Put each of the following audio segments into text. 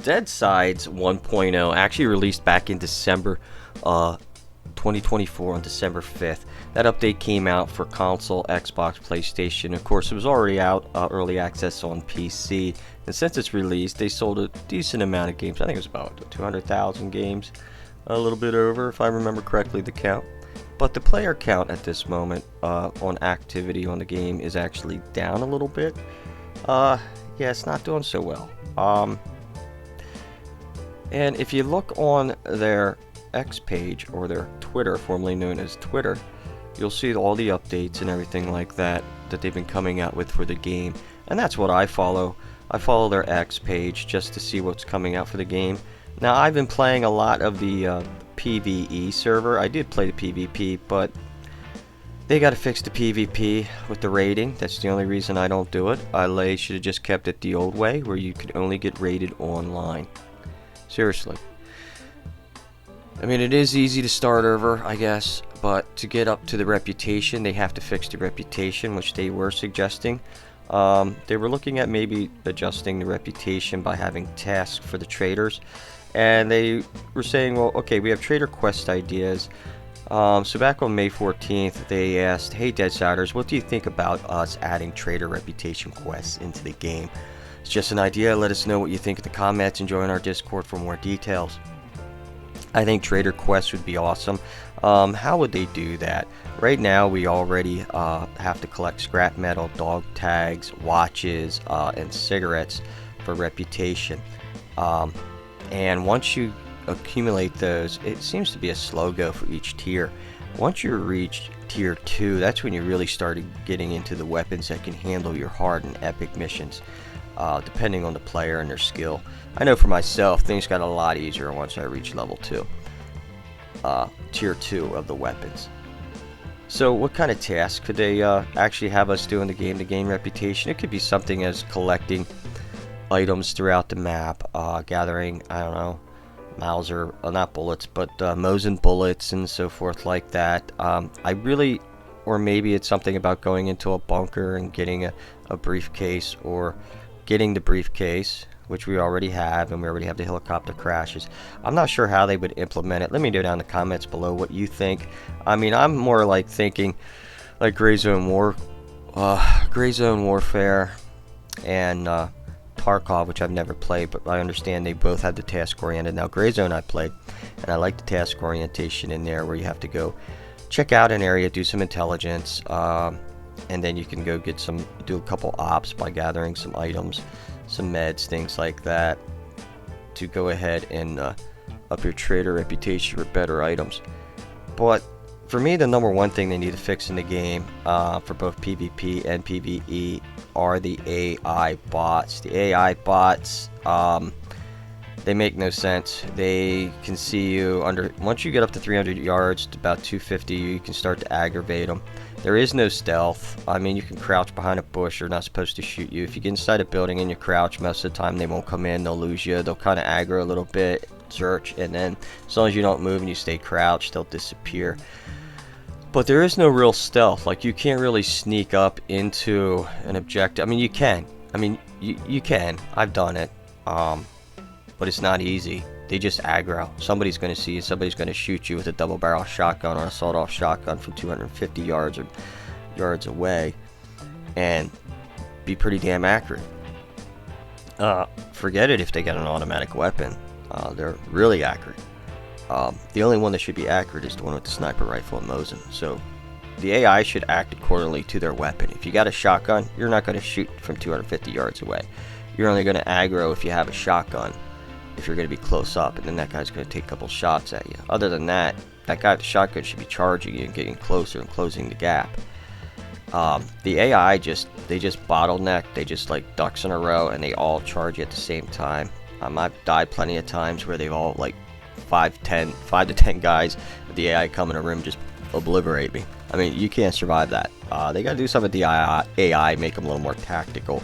Deadside's 1.0 actually released back in December 2024 on December 5th. That update came out for console, Xbox, PlayStation. Of course, it was already out early access on PC. And since its release, they sold a decent amount of games. I think it was about 200,000 games, a little bit over, if I remember correctly, the count. But the player count at this moment on activity on the game is actually down a little bit. Yeah, it's not doing so well. And if you look on their X page, or their Twitter, formerly known as Twitter, you'll see all the updates and everything like that they've been coming out with for the game. And that's what I follow. I follow their X page just to see what's coming out for the game. Now, I've been playing a lot of the PvE server. I did play the PvP, but they got to fix the PvP with the raiding. That's the only reason I don't do it. I should have just kept it the old way, where you could only get raided online. Seriously. I mean, it is easy to start over, I guess, but to get up to the reputation, they have to fix the reputation, which they were suggesting. They were looking at maybe adjusting the reputation by having tasks for the traders, and they were saying, well, okay, we have trader quest ideas. So back on May 14th, they asked, hey Deadsiders, what do you think about us adding trader reputation quests into the game? It's just an idea. Let us know what you think in the comments and join our Discord for more details. I think trader quests would be awesome. How would they do that? Right now we already have to collect scrap metal, dog tags, watches, and cigarettes for reputation. And once you accumulate those, it seems to be a slow go for each tier. Once you reach tier 2, that's when you really started getting into the weapons that can handle your hard and epic missions, depending on the player and their skill. I know for myself, things got a lot easier once I reached level 2, tier 2 of the weapons. So what kind of tasks could they actually have us do in the game to gain reputation? It could be something as collecting items throughout the map, gathering, I don't know, Mauser, not bullets, but Mosin bullets and so forth like that. Or maybe it's something about going into a bunker and getting a briefcase, or getting the briefcase, which we already have, and we already have the helicopter crashes. I'm not sure how they would implement it. Let me know down in the comments below what you think. I mean, I'm more like thinking like Gray Zone Warfare, and Tarkov, which I've never played, but I understand they both have the task oriented. Now, Gray Zone I played, and I like the task orientation in there, where you have to go check out an area, do some intelligence, and then you can go do a couple ops by gathering some items, some meds, things like that, to go ahead and up your trader reputation for better items. But for me, the number one thing they need to fix in the game, for both PvP and PvE, are the AI bots. The AI bots, they make no sense. They can see you once you get up to 300 yards to about 250, you can start to aggravate them. There is no stealth. I mean, you can crouch behind a bush. They're not supposed to shoot you. If you get inside a building and you crouch, most of the time they won't come in. They'll lose you. They'll kind of aggro a little bit, search, and then as long as you don't move and you stay crouched, they'll disappear. But there is no real stealth. Like, you can't really sneak up into an objective. I mean, you can. You can. I've done it. But it's not easy. They just aggro. Somebody's going to see you. Somebody's going to shoot you with a double-barrel shotgun or a sawed-off shotgun from 250 yards or yards away, and be pretty damn accurate. Forget it if they get an automatic weapon. They're really accurate. The only one that should be accurate is the one with the sniper rifle and Mosin. So the AI should act accordingly to their weapon. If you got a shotgun, you're not going to shoot from 250 yards away. You're only going to aggro if you have a shotgun, if you're going to be close up, and then that guy's going to take a couple shots at you. Other than that, that guy with the shotgun should be charging you and getting closer and closing the gap. The AI they just bottleneck. They just like ducks in a row, and they all charge you at the same time. I've died plenty of times where they all, like 5 to 10 guys with the AI come in a room, just obliterate me. I mean, you can't survive that. They got to do something with the AI, make them a little more tactical,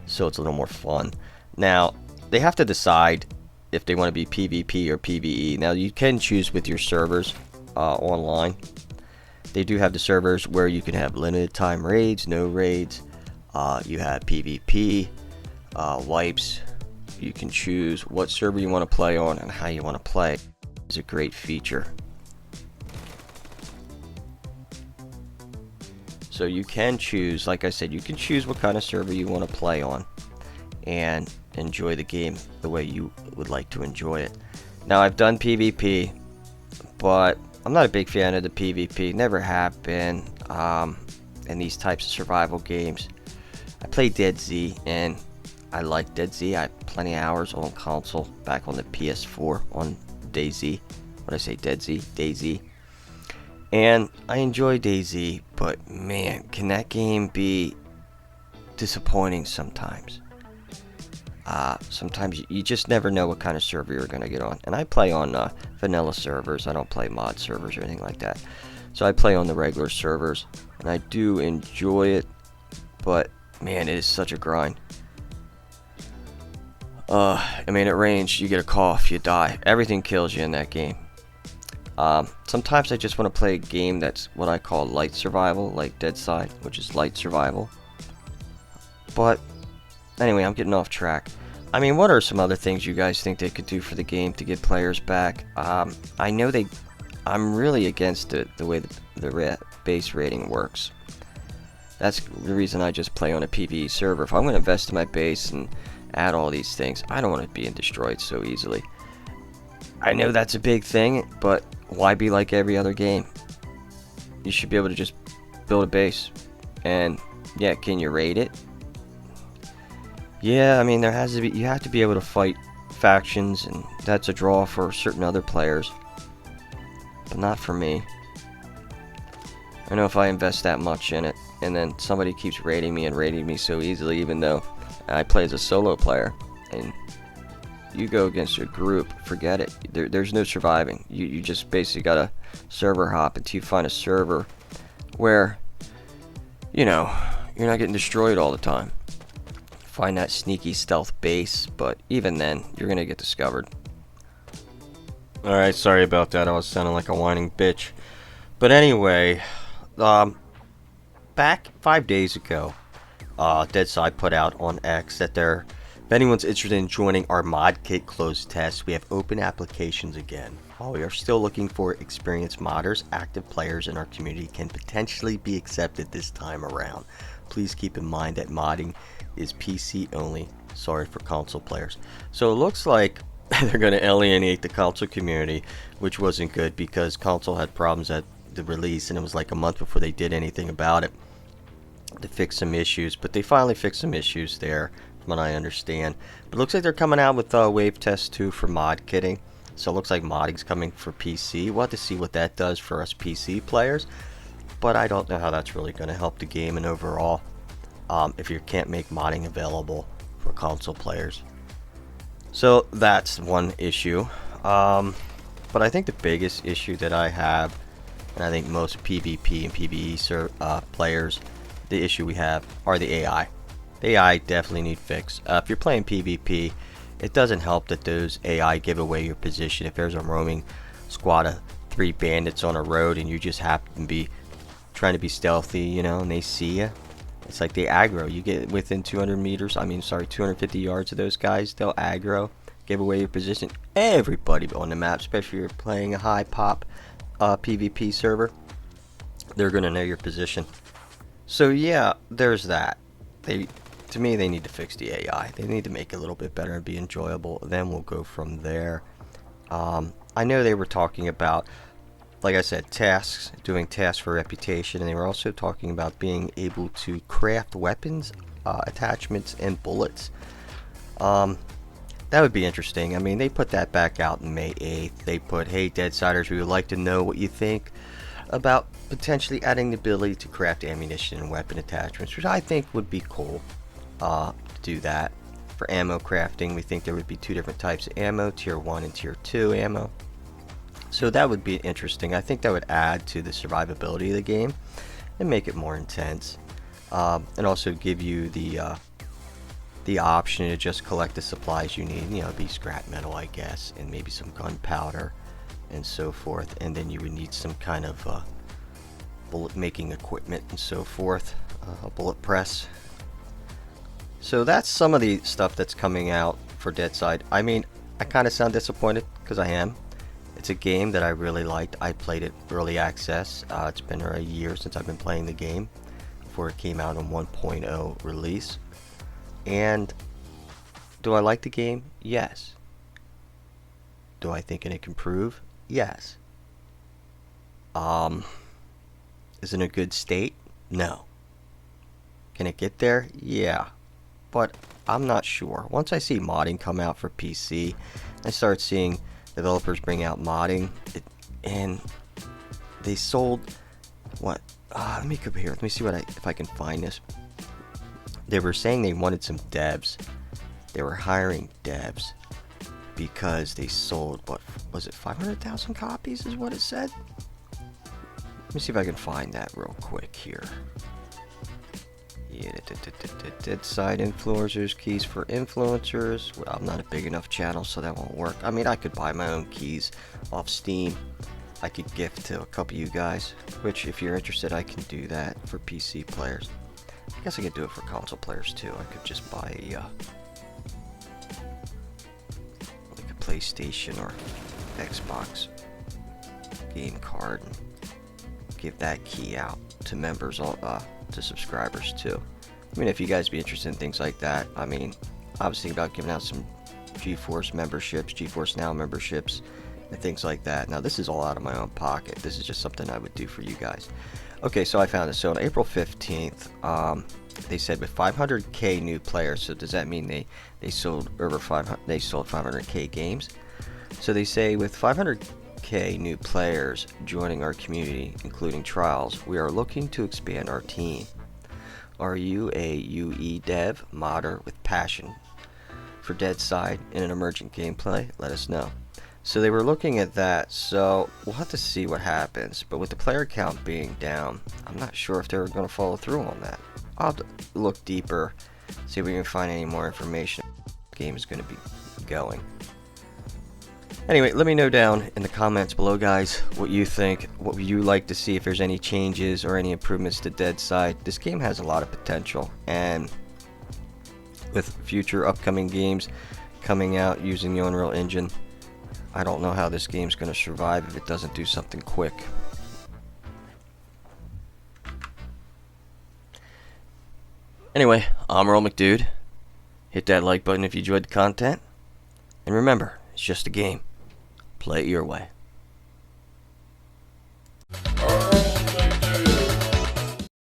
so it's a little more fun. Now, they have to decide if they want to be PvP or PvE. Now, you can choose with your servers online. They do have the servers where you can have limited time raids, no raids. You have PvP, wipes, You can choose what server you want to play on and how you want to play. It's a great feature. So you can choose, like I said, you can choose what kind of server you want to play on and enjoy the game the way you would like to enjoy it. Now, I've done PvP, but I'm not a big fan of the PvP. Never have been in these types of survival games. I play Deadside, and I like Deadside. I had plenty of hours on console back on the PS4 on DayZ. What I say, Deadside? DayZ. And I enjoy DayZ, but man, can that game be disappointing sometimes. Sometimes you just never know what kind of server you're going to get on. And I play on vanilla servers. I don't play mod servers or anything like that. So I play on the regular servers, and I do enjoy it, but man, it is such a grind. I mean, at range, you get a cough, you die. Everything kills you in that game. Sometimes I just want to play a game that's what I call light survival, like Deadside, which is light survival. But anyway, I'm getting off track. I mean, what are some other things you guys think they could do for the game to get players back? I know I'm really against the way the base rating works. That's the reason I just play on a PvE server. If I'm going to invest in my base and add all these things, I don't want it being destroyed so easily. I know that's a big thing, but why be like every other game? You should be able to just build a base. And yeah, can you raid it? Yeah, I mean, you have to be able to fight factions, and that's a draw for certain other players, but not for me. I know if I invest that much in it, and then somebody keeps raiding me so easily, even though I play as a solo player, and you go against a group, forget it. There's no surviving. You just basically gotta server hop until you find a server where, you know, you're not getting destroyed all the time. Find that sneaky stealth base, but even then, you're gonna get discovered. Alright, sorry about that. I was sounding like a whining bitch. But anyway, back 5 days ago, Deadside put out on X that if anyone's interested in joining our mod kit closed test, we have open applications again. While we are still looking for experienced modders, active players in our community can potentially be accepted this time around. Please keep in mind that modding is PC only. Sorry for console players. So it looks like they're going to alienate the console community, which wasn't good because console had problems at the release, and it was like a month before they did anything about it to fix some issues. But they finally fixed some issues there, from what I understand. But it looks like they're coming out with Wave Test 2 for mod kitting. So it looks like modding's coming for PC. We'll have to see what that does for us PC players. But I don't know how that's really going to help the game and overall, if you can't make modding available for console players. So that's one issue. But I think the biggest issue that I have, and I think most PvP and PvE players, the issue we have are the AI. The AI definitely need fix. If you're playing PvP, it doesn't help that those AI give away your position. If there's a roaming squad of 3 bandits on a road and you just happen to be trying to be stealthy, you know, and they see you, it's like they aggro. You get within 250 yards of those guys, they'll aggro, give away your position. Everybody on the map, especially if you're playing a high pop PvP server, they're gonna know your position. So yeah, there's that. To me, they need to fix the AI. They need to make it a little bit better and be enjoyable. Then we'll go from there. I know they were talking about, like I said, tasks, doing tasks for reputation, and they were also talking about being able to craft weapons, attachments, and bullets. That would be interesting. I mean, they put that back out in May 8th. They put, hey, Deadsiders, we would like to know what you think about potentially adding the ability to craft ammunition and weapon attachments, which I think would be cool to do that. For ammo crafting, we think there would be 2 different types of ammo, tier 1 and tier 2 ammo. So that would be interesting. I think that would add to the survivability of the game and make it more intense, and also give you the option to just collect the supplies you need. You know, be scrap metal, I guess, and maybe some gunpowder and so forth. And then you would need some kind of bullet making equipment and so forth, a bullet press. So that's some of the stuff that's coming out for Deadside. I mean, I kind of sound disappointed because I am. It's a game that I really liked. I played it early access. It's been a year since I've been playing the game before it came out on 1.0 release. And do I like the game? Yes. Do I think it can improve? Yes. Is it in a good state? No. Can it get there? Yeah. But I'm not sure. Once I see modding come out for PC, I start seeing developers bring out modding, and they sold what? Let me come here. Let me see if I can find this. They were saying they wanted some devs. They were hiring devs because they sold, what was it, 500,000 copies is what it said? Let me see if I can find that real quick here. Yeah, Deadside influencers, keys for influencers. Well, I'm not a big enough channel, so that won't work. I mean, I could buy my own keys off Steam. I could gift to a couple of you guys, which if you're interested, I can do that for PC players. I guess I could do it for console players too. I could just buy like a PlayStation or Xbox game card and give that key out to members, to subscribers too. I mean, if you guys be interested in things like that, I mean, I was thinking about giving out some GeForce memberships, GeForce Now memberships, and things like that. Now, this is all out of my own pocket. This is just something I would do for you guys. Okay, so I found this. So on April 15th, they said with 500k new players. So does that mean they sold over 500? They sold 500k games. So they say with 500k new players joining our community, including trials, we are looking to expand our team. Are you a UE dev modder with passion for Deadside in an emergent gameplay? Let us know. So they were looking at that, so we'll have to see what happens. But with the player count being down, I'm not sure if they're going to follow through on that. I'll have to look deeper, see if we can find any more information the game is going to be going. Anyway, let me know down in the comments below, guys, what you think. What would you like to see, if there's any changes or any improvements to Deadside? This game has a lot of potential, and with future upcoming games coming out using the Unreal Engine, I don't know how this game's going to survive if it doesn't do something quick. Anyway, I'm Earl McDude. Hit that like button if you enjoyed the content. And remember, it's just a game. Play it your way.